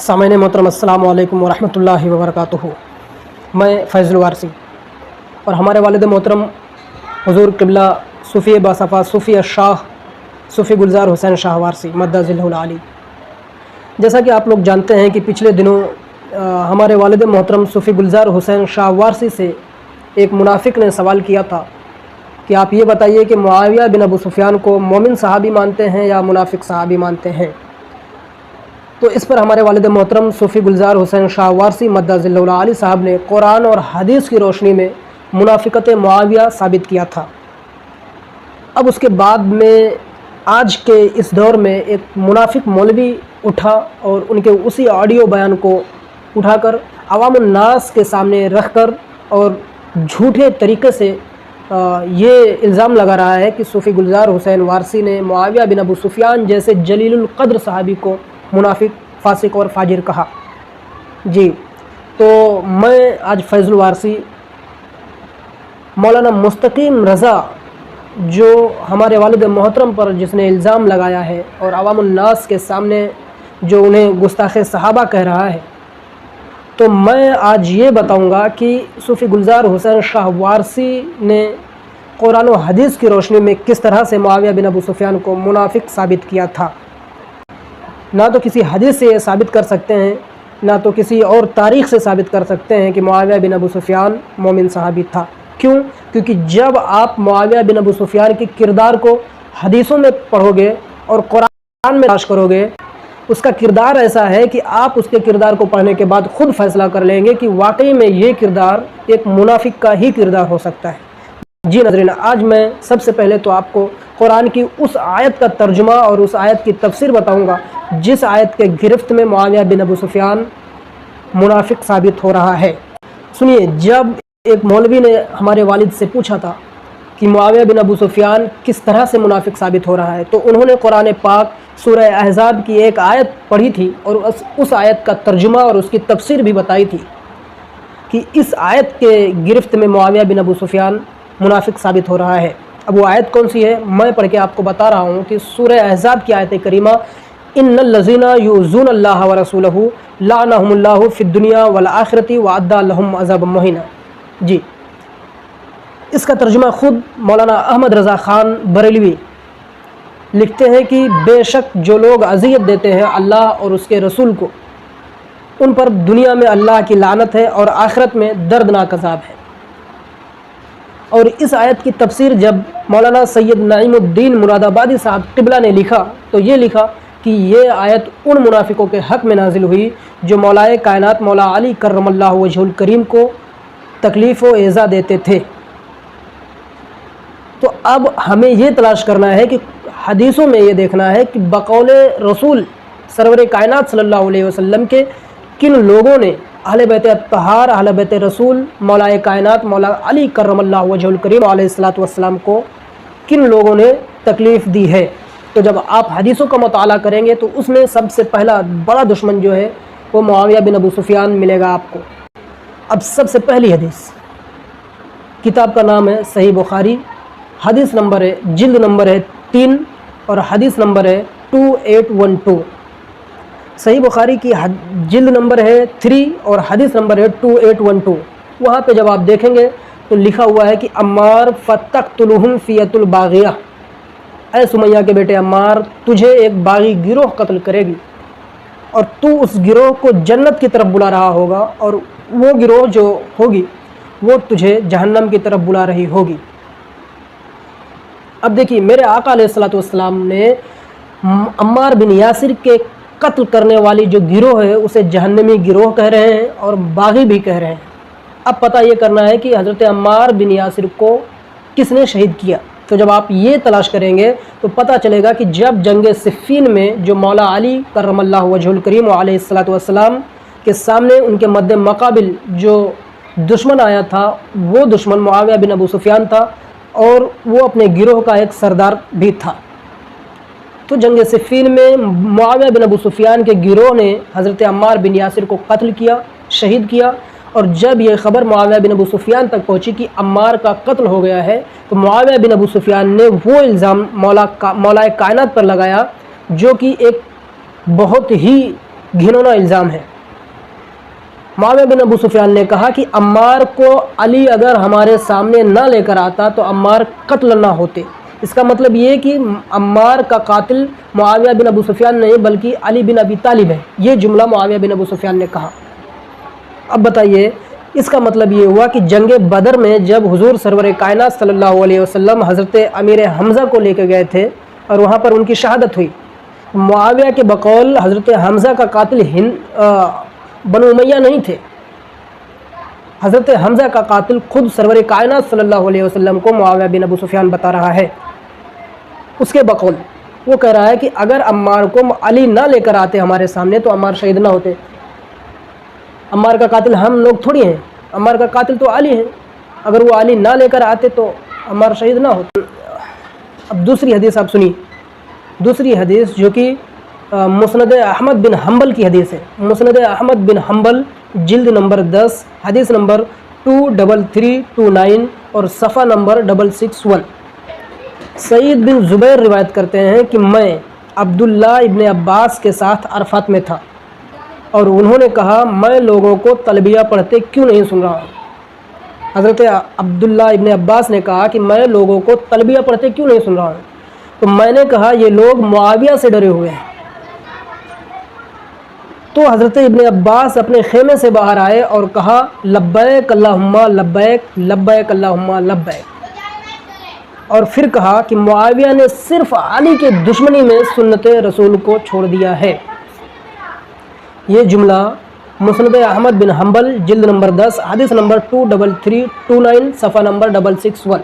सामईन मोहतरम अस्सलाम वालेकुम वरहमतुल्लाहि वबरकातुहू। मैं फैज़ुल वारसी और हमारे वालिद मोहतरम हुज़ूर क़िबला सूफ़ी बासफ़ा सूफ़ी शाह सूफ़ी गुलज़ार हुसैन शाह वारसी मद्दज़िल्हुल आली। जैसा कि आप लोग जानते हैं कि पिछले दिनों हमारे वालिद मोहतरम सूफ़ी गुलज़ार हुसैन शाह वारसी से एक मुनाफिक ने सवाल किया था कि आप ये बताइए कि मुआविया बिन अबू सुफ़ियान को मोमिन सहाबी मानते हैं या मुनाफिक सहाबी मानते हैं। तो इस पर हमारे वालिद मोहतरम सूफ़ी गुलज़ार हुसैन शाह वारसी मद्दज़िल्हुल आली साहब ने कुरान और हदीस की रोशनी में मुनाफिकत मुआविया साबित किया था। अब उसके बाद में आज के इस दौर में एक मुनाफिक मौलवी उठा और उनके उसी ऑडियो बयान को उठाकर अवामुन नास के सामने रख कर और झूठे तरीके से ये इल्ज़ाम लगा रहा है कि सूफ़ी गुलज़ार हुसैन वारसी ने मुआविया बिन अबू सुफ़ियान जैसे जलीलुल क़द्र सहाबी को मुनाफिक, फासिक और फाजिर कहा। जी, तो मैं आज फैज़ुल वारसी मौलाना मुस्तकीम रज़ा जो हमारे वालिद मोहतरम पर जिसने इल्ज़ाम लगाया है और अवामुन नास के सामने जो उन्हें गुस्ताख़ सहाबा कह रहा है, तो मैं आज ये बताऊंगा कि सूफ़ी गुलज़ार हुसैन शाह वारसी ने कुरान और हदीस की रोशनी में किस तरह से मुआविया बिन अबू सुफ़ियान को मुनाफिक साबित किया था। ना तो किसी हदीस से ये साबित कर सकते हैं, ना तो किसी और तारीख़ से साबित कर सकते हैं कि मुआविया बिन अबू सुफ़ियान मोमिन सहाबी था। क्यों? क्योंकि जब आप मुआविया बिन अबू सुफ़ियान के किरदार को हदीसों में पढ़ोगे और कुरान में तलाश करोगे, उसका किरदार ऐसा है कि आप उसके किरदार को पढ़ने के बाद ख़ुद फ़ैसला कर लेंगे कि वाकई में ये किरदार एक मुनाफिक का ही किरदार हो सकता है। जी नाज़रीन, आज मैं सबसे पहले तो आपको कुरान की उस आयत का तर्जुमा और उस आयत की तफसीर बताऊंगा जिस आयत के गिरफ्त में मुआविया बिन अबू सुफ़ियान मुनाफिक साबित हो रहा है। सुनिए, जब एक मौलवी ने हमारे वालिद से पूछा था कि मुआविया बिन अबू सुफ़ियान किस तरह से मुनाफिक साबित हो रहा है, तो उन्होंने कुरान पाक सूरह अहज़ाब की एक आयत पढ़ी थी और उस आयत का तर्जुमा और उसकी तफसीर भी बताई थी कि इस आयत के गिरफ्त में मुआविया बिन अबू सुफ़ियान मुनाफिक साबित हो रहा है। अब वो आयत कौन सी है, मैं पढ़ के आपको बता रहा हूँ कि सूरह अहज़ाब की आयत करीमा इन्नल्लज़ीना युज़ूनल्लाह व रसूलहू लअनहुमुल्लाहु फ़िद्दुनिया वल आखिरति व अद्दा लहुम अज़ाबम मुहीना। जी, इसका तर्जुमा ख़ुद मौलाना अहमद रज़ा ख़ान बरेलवी लिखते हैं कि बेशक जो लोग अज़ियत देते हैं अल्लाह और उसके रसूल को, उन पर दुनिया में अल्लाह की लानत है और आखिरत में दर्दनाक अज़ाब है। और इस आयत की तफसीर जब मौलाना सैयद नईमुद्दीन मुरादाबादी साहब क़िबला ने लिखा तो ये लिखा कि ये आयत उन मुनाफिकों के हक़ में नाजिल हुई जो मौलाए कायनात मौला अली करमल्लाहु वजहुल करीम को तकलीफ़ व ईज़ा देते थे। तो अब हमें ये तलाश करना है कि हदीसों में ये देखना है कि बकौल रसूल सरवर कायनात सल्लल्लाहु अलैहि वसल्लम के किन लोगों ने अहले बैत अत्तहार अहले बैत रसूल मौलाए कायनात मौला अली करमल्लाहु वजहुल करीम अलैहिस्सलातु वस्सलाम को किन लोगों ने तकलीफ़ दी है। तो जब आप हदीसों का मुताला करेंगे तो उसमें सबसे पहला बड़ा दुश्मन जो है वो मुआविया बिन अबू सुफ़ियान मिलेगा आपको। अब सबसे पहली हदीस, किताब का नाम है सही बुखारी, हदीस नंबर है जिल्द नंबर है 3 और हदीस नंबर है 2812। सही बुखारी की जिल्द नंबर है 3 और हदीस नंबर है 2812। वहाँ पे जब आप देखेंगे तो लिखा हुआ है कि अम्मार फ़तक़्तुलुहुम फ़ियतुल बाग़िया, ऐ सुमैया के बेटे अम्मार, तुझे एक बागी गिरोह कत्ल करेगी और तू उस गिरोह को जन्नत की तरफ बुला रहा होगा और वो गिरोह जो होगी वो तुझे जहन्नम की तरफ बुला रही होगी। अब देखिए, मेरे आका अलैहिस्सलातु वस्सलाम ने अम्मार बिन यासिर के कत्ल करने वाली जो गिरोह है उसे जहन्नमी गिरोह कह रहे हैं और बागी भी कह रहे हैं। अब पता ये करना है कि हज़रत अम्मार बिन यासिर को किसने शहीद किया। तो जब आप ये तलाश करेंगे तो पता चलेगा कि जब जंग सिफ़ीन में जो मौला अली करमल्लाहु वजहुल करीम अलैहिस्सलातु वस्सलाम के सामने उनके मद्दे मकाबिल जो दुश्मन आया था वो दुश्मन मुआविया बिन अबू सुफ़ियान था और वो अपने गिरोह का एक सरदार भी था। तो जंग सिफ़ीन में मुआविया बिन अबू सुफ़ियान के गिरोह ने हज़रत अम्मार बिन यासिर को कत्ल किया, शहीद किया। और जब ये ख़बर मुआविया बिन अबू सुफ़ियान तक पहुँची कि अम्मार का कत्ल हो गया है, तो मुआविया बिन अबू सुफ़ियान ने वो इल्ज़ाम मौलाए कायनात पर लगाया जो कि एक बहुत ही घिनौना इल्ज़ाम है। मुआविया बिन अबू सुफियान ने कहा कि अम्मार को अली अगर हमारे सामने ना लेकर आता तो अम्मार कत्ल ना होते। इसका मतलब ये कि अम्मार का कातिल मुआविया बिन अबू सुफियान नहीं बल्कि अली बिन अबी तालिब है। ये जुमला मुआविया बिन अबू सुफियान ने कहा। अब बताइए, इसका मतलब ये हुआ कि जंग बदर में जब हुजूर सरवर कायनात सल्लल्लाहु अलैहि वसल्लम हज़रत अमीर हमज़ा को लेकर गए थे और वहाँ पर उनकी शहादत हुई, मुआविया के बकौल हज़रत हमज़ा का कातिल बनु उमैया नहीं थे। हज़रत हमज़ा का कातिल खुद सरवर कायनात सल्लल्लाहु अलैहि वसल्लम को मुआविया बिन अबू सुफियान बता रहा है। उसके बकौल वो कह रहा है कि अगर अम्मार को अली ना लेकर आते हमारे सामने तो अम्मार शहीद ना होते। अम्मार का कातिल हम लोग थोड़ी हैं, अम्मार का कातिल तो अली हैं। अगर वो अली ना लेकर आते तो अम्मार शहीद ना होते। अब दूसरी हदीस आप सुनिए। दूसरी हदीस जो कि मुस्नद अहमद बिन हम्बल की हदीस है। मुस्नद अहमद बिन हम्बल जिल्द नंबर 10 हदीस नंबर 23329 और सफ़ा नंबर 661। सईद बिन ज़ुबैर रिवायत करते हैं कि मैं अब्दुल्ला इब्न अब्बास के साथ अरफात में था और उन्होंने कहा, मैं लोगों को तलबिया पढ़ते क्यों नहीं सुन रहा हूँ। हज़रत अब्दुल्ला इब्न अब्बास ने कहा कि मैं लोगों को तलबिया पढ़ते क्यों नहीं सुन रहा हूँ। तो मैंने कहा, ये लोग मुआविया से डरे हुए हैं। तो हज़रत इब्न अब्बास अपने खेमे से बाहर आए और कहा, लब्बैक अल्लाहुम्मा लब्बैक, लब्बैक अल्लाहुम्मा लब्बैक। और फिर कहा कि मुआविया ने सिर्फ अली के दुश्मनी में सुन्नत रसूल को छोड़ दिया है। ये जुमला मुस्नद अहमद बिन हम्बल जिल्द नंबर 10 हदीस नंबर 23329 सफ़ा नंबर 661।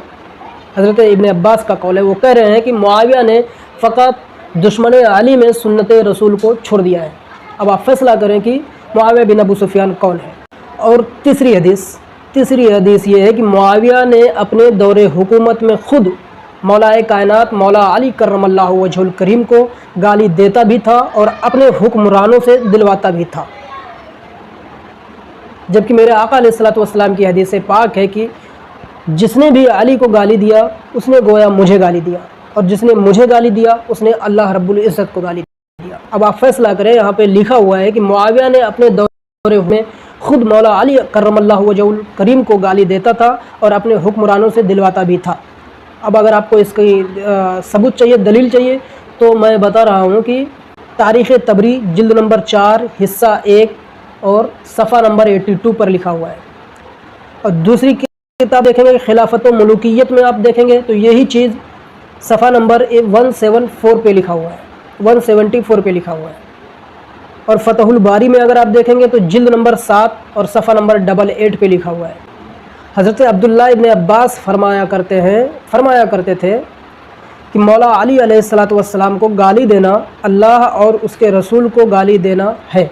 हज़रत इब्न अब्बास का कौल है। वो कह रहे हैं कि मुआविया ने फ़कत दुश्मन अली में सुन्नत रसूल को छोड़ दिया है। अब आप फैसला करें कि मुआविया बिन अबू सुफियान कौन है। और तीसरी हदीस ये है कि मुआविया ने अपने दौरे हुकूमत में ख़ुद मौलाए कायनात मौला अली करमल्लाहु वजहुल करीम को गाली देता भी था और अपने हुक्मरानों से दिलवाता भी था। जबकि मेरे आका अलैहिस्सलातु वस्सलाम की हदीस पाक है कि जिसने भी अली को गाली दिया उसने गोया मुझे गाली दिया, और जिसने मुझे गाली दिया उसने अल्लाह रब्बुल इज़्ज़त को गाली दिया। अब आप फैसला करें, यहाँ पे लिखा हुआ है कि मुआविया ने अपने दौरे में खुद मौला अली करमल्लाहु वजहुल करीम को गाली देता था और अपने हुक्मरानों से दिलवाता भी था। अब अगर आपको इसकी सबूत चाहिए, दलील चाहिए, तो मैं बता रहा हूँ कि तारीख़ तबरी जिल्द नंबर 4 हिस्सा 1 और सफ़ा नंबर 82 पर लिखा हुआ है। और दूसरी किताब देखेंगे खिलाफत व मुलूकियत में आप देखेंगे तो यही चीज़ सफ़ा नंबर 174 पे लिखा हुआ है, 174 पे लिखा हुआ है। और फ़तहुल बारी में अगर आप देखेंगे तो जिल्द नंबर 7 और सफ़ा नंबर 88 पे लिखा हुआ है। हज़रत अब्दुल्ला इब्न अब्बास फरमाया करते थे कि मौला अली अलैहिस्सलातु वस्सलाम को गाली देना अल्लाह और उसके रसूल को गाली देना है।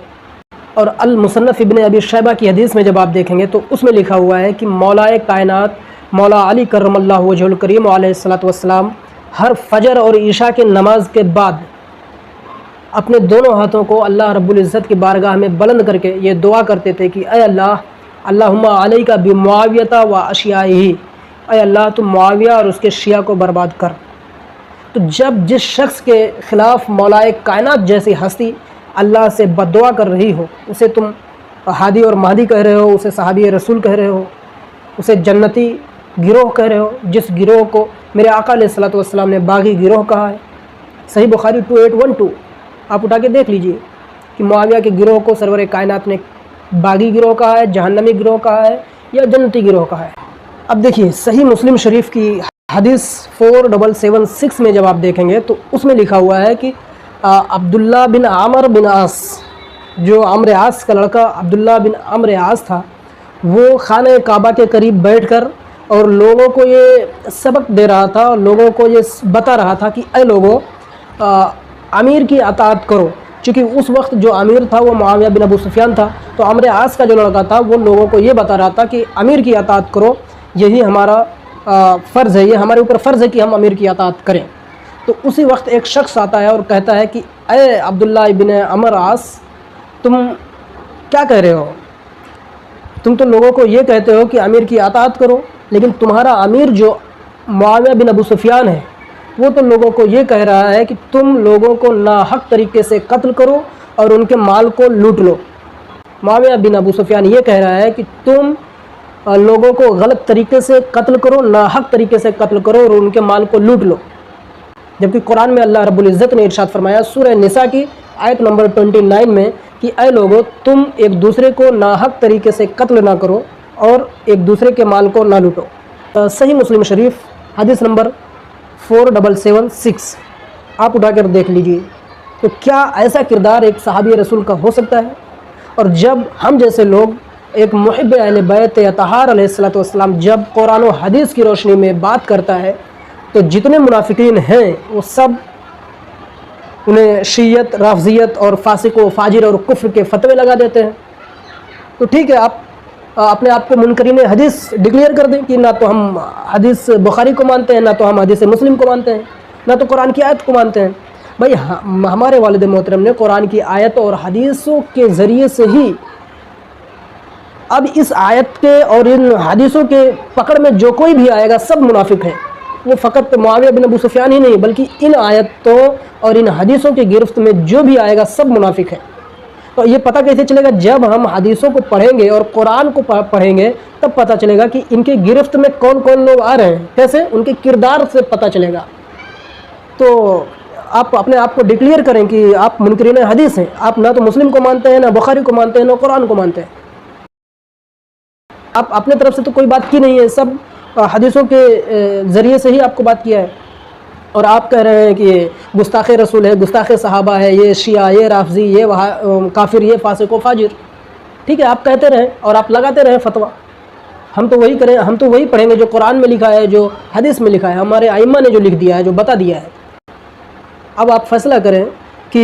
और अल मुसन्नफ़ इब्न अबी शैबा की हदीस में जब आप देखेंगे तो उसमें लिखा हुआ है कि मौलाए कायनात मौला अली करमल्लाहु वजहुल करीम अलैहिस्सलातु वस्सलाम हर फजर और ईशा के नमाज के बाद अपने दोनों हाथों को अल्लाह रब्बुल इज़्ज़त की बारगाह में बुलंद करके ये दुआ करते थे कि अय अल्लाह, अल्लाहुम्मा अलैका बि मुआवियता व अशियाही, अय अल्लाह तुम मुआविया और उसके शिया को बर्बाद कर। तो जब जिस शख्स के ख़िलाफ़ मौलाए कायनात जैसी हस्ती अल्लाह से बद्दुआ कर रही हो, उसे तुम हादी और महदी कह रहे हो, उसे सहाबी रसूल कह रहे हो, उसे जन्नती गिरोह कह रहे हो, जिस गिरोह को मेरे आका अलैहिस्सलातु वस्सलाम ने बागी गिरोह कहा है। सही बुखारी 2812 आप उठा के देख लीजिए कि मुआविया के गिरोह को सरवर कायनात ने बागी गिरोह कहा है, जहन्नमी गिरोह कहा है या जन्नती गिरोह कहा है। अब देखिए सही मुस्लिम शरीफ की हदीस 4776 में जब आप देखेंगे तो उसमें लिखा हुआ है कि अब्दुल्ला बिन आमर बिन आस, जो अम्र आस का लड़का अब्दुल्ला बिन अम्र आस था, वो खाने काबा के करीब बैठकर और लोगों को ये सबक दे रहा था और लोगों को ये बता रहा था कि ऐ लोगों, अमीर की अताअत करो। चूँकि उस वक्त जो अमीर था वो मुआविया बिन अबू सुफियान था, तो अम्र आस का जो लड़का था वो लोगों को ये बता रहा था कि अमीर की अताअत करो, यही हमारा फ़र्ज़ है, ये हमारे ऊपर फ़र्ज़ है कि हम अमीर की अताअत करें। तो उसी वक्त एक शख्स आता है और कहता है कि अय अब्दुल्ला इब्न अमर आस, तुम क्या कह रहे हो? तुम तो लोगों को ये कहते हो कि अमीर की अताअत करो, लेकिन तुम्हारा अमीर जो मुआविया बिन अबू सुफियान है वो तो लोगों को ये कह रहा है कि तुम लोगों को नाहक तरीके से कत्ल करो اور ان کے مال کو لوٹ لو۔ معاویہ بن ابو سفیان یہ کہہ رہا ہے کہ تم لوگوں کو غلط طریقے سے قتل کرو، ناحق طریقے سے قتل کرو اور ان کے مال کو لوٹ لو، جبکہ قرآن میں اللہ رب العزت نے ارشاد فرمایا سورہ نساء کی آیت نمبر 29 میں کہ اے لوگو تم ایک دوسرے کو ناحق طریقے سے قتل نہ کرو اور ایک دوسرے کے مال کو نہ لوٹو۔ صحیح مسلم شریف حدیث نمبر 4776 آپ اٹھا کر دیکھ لیجئے۔ تو کیا ایسا کردار ایک صحابی رسول کا ہو سکتا ہے؟ اور جب ہم جیسے لوگ ایک محب اہل بیت اطہار علیہ السلام جب قرآن و حدیث کی روشنی میں بات کرتا ہے تو جتنے منافقین ہیں وہ سب انہیں شیعت، رافضیت اور فاسق و فاجر اور کفر کے فتوے لگا دیتے ہیں۔ تو ٹھیک ہے، آپ اپنے آپ کو منکرین حدیث ڈکلیئر کر دیں کہ نہ تو ہم حدیث بخاری کو مانتے ہیں، نہ تو ہم حدیث مسلم کو مانتے ہیں، نہ تو قرآن کی آیت کو مانتے ہیں۔ بھائی ہمارے والد محترم نے قرآن کی آیت اور حدیثوں کے ذریعے سے ہی اب اس آیت کے اور ان حدیثوں کے پکڑ میں جو کوئی بھی آئے گا سب منافق ہیں۔ وہ فقط معاویہ بن ابو سفیان ہی نہیں بلکہ ان آیتوں اور ان حدیثوں کی گرفت میں جو بھی آئے گا سب منافق ہیں۔ تو یہ پتہ کیسے چلے گا؟ جب ہم حدیثوں کو پڑھیں گے اور قرآن کو پڑھیں گے تب پتہ چلے گا کہ ان کے گرفت میں کون کون لوگ آ رہے ہیں، کیسے ان کے کردار سے پتہ چلے گا۔ تو آپ اپنے آپ کو ڈکلیئر کریں کہ آپ منکرین حدیث ہیں، آپ نہ تو مسلم کو مانتے ہیں، نہ بخاری کو مانتے ہیں، نہ قرآن کو مانتے ہیں۔ آپ اپنے طرف سے تو کوئی بات کی نہیں ہے، سب حدیثوں کے ذریعے سے ہی آپ کو بات کیا ہے، اور آپ کہہ رہے ہیں کہ یہ گستاخ رسول ہے، گستاخ صحابہ ہے، یہ شیعہ، یہ رافضی، یہ کافر، یہ فاسق و فاجر۔ ٹھیک ہے، آپ کہتے رہیں اور آپ لگاتے رہیں فتویٰ، ہم تو وہی کریں، ہم تو وہی پڑھیں گے جو قرآن میں لکھا ہے، جو حدیث میں لکھا ہے، ہمارے ائمہ نے جو لکھ دیا ہے، جو بتا دیا ہے۔ اب آپ فیصلہ کریں کہ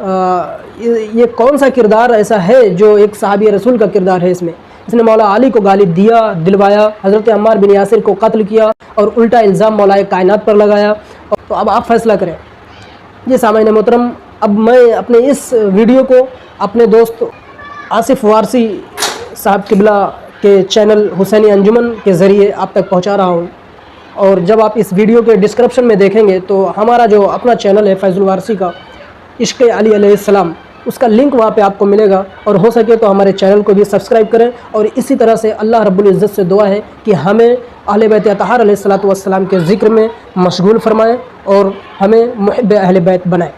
یہ کون سا کردار ایسا ہے جو ایک صحابی رسول کا کردار ہے۔ اس نے مولا علی کو گالی دیا، دلوایا، حضرت عمار بن یاسر کو قتل کیا اور الٹا الزام مولا کائنات پر لگایا۔ تو اب آپ فیصلہ کریں۔ جی سامعین محترم، اب میں اپنے اس ویڈیو کو اپنے دوست آصف وارثی صاحب قبلہ کے چینل حسینی انجمن کے ذریعے آپ تک پہنچا رہا ہوں، اور جب آپ اس ویڈیو کے ڈسکرپشن میں دیکھیں گے تو ہمارا جو اپنا چینل ہے فیض الوارثی کا عشق علی علیہ السلام، اس کا لنک وہاں پہ آپ کو ملے گا، اور ہو سکے تو ہمارے چینل کو بھی سبسکرائب کریں، اور اسی طرح سے اللہ رب العزت سے دعا ہے کہ ہمیں اہل بیت اطہار علیہ السلام کے ذکر میں مشغول فرمائیں اور ہمیں محب اہل بیت بنائیں۔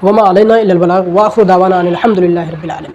وما علینا الا البلاغ، وآخر دعوانا ان الحمد للہ رب العالمین۔